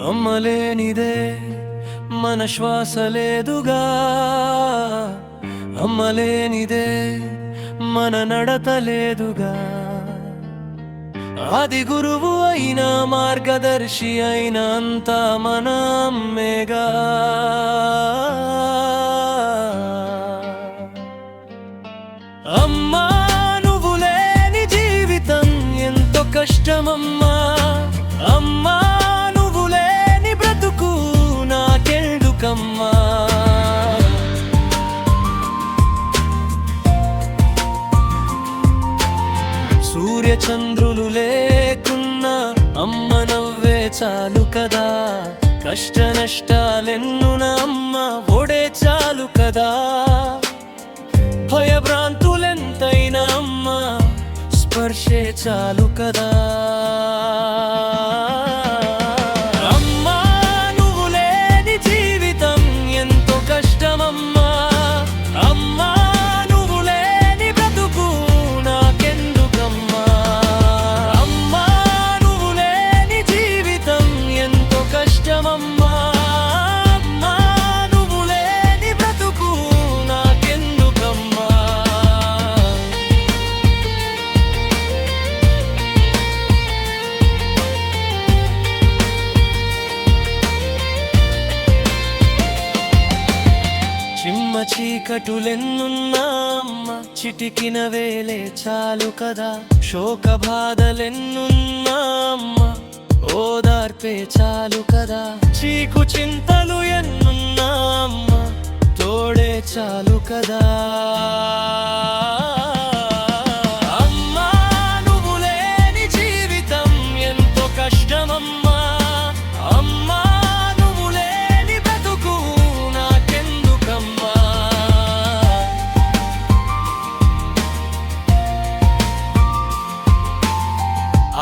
అమ్మలేనిదే మన శ్వాస లేదుగా, అమ్మలేనిదే మన నడత లేదుగా. ఆది గురువు అయినా మార్గదర్శి అయినా అంతా మన అమ్మేగా. అమ్మా నువ్వు లేని జీవితం ఎంతో కష్టమమ్మా. అమ్మా నువ్వు లేని బ్రతుకు నాకెందుకమ్మా. సూర్య చంద్రులు లేకున్నా అమ్మ నవ్వే చాలు కదా. కష్ట నష్టాలెన్నున అమ్మ ఒడే చాలు కదా. భయభ్రాంతులెంతైనా అమ్మ స్పర్శే చాలు కదా. అమ్మా నువ్వు లేని జీవితం ఎంతో కష్టమమ్మా. అమ్మా నువ్వు లేని బ్రతుకు నాకెందుకమ్మా. అమ్మా నువ్వు లేని జీవితం ఎంతో కష్టమమ్మా. అమ్మా నువ్వు లేని బ్రతుకు నాకెందుకమ్మా. చిమ్మ చీకటులెన్నున్నా అమ్మ చిటికిన వేలే చాలు కదా. శోక బాధలెన్నున్నా అమ్మ ఓదార్పే చాలు కదా. చీకు చింతలు ఎన్నున్నా అమ్మ తోడే చాలు కదా. అమ్మా నువ్వు లేని జీవితం ఎంతో కష్టమమ్మా. అమ్మా నువ్వు లేని బ్రతుకు నాకెందుకమ్మా.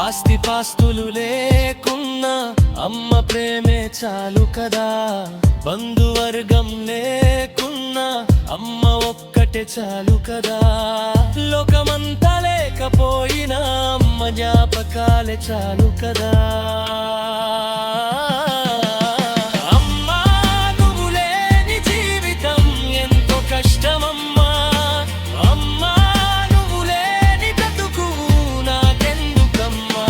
ఆస్తిపాస్తులు లేకున్నా అమ్మ ప్రేమే చాలు కదా. బంధువర్గం లేకున్నా అమ్మ ఒక్కటే చాలు కదా. లోకమంతా లేకపోయినా అమ్మ జ్ఞాపకాలే చాలు కదా. అమ్మా నువ్వు లేని జీవితం ఎంతో కష్టమమ్మా. అమ్మా నువ్వు లేని బ్రతుకు నాకెందుకమ్మా.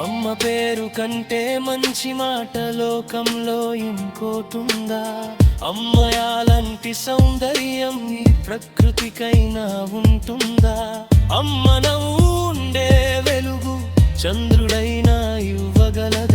అమ్మ పేరు కంటే మంచి మాట లోకంలో ఇంకోటుందా. అమ్మయాలంటి సౌందర్యం ఈ ప్రకృతికైనా ఉంటుందా. అమ్మ నవ్వు ఉండే వెలుగు చంద్రుడైనా ఇవ్వగలదు.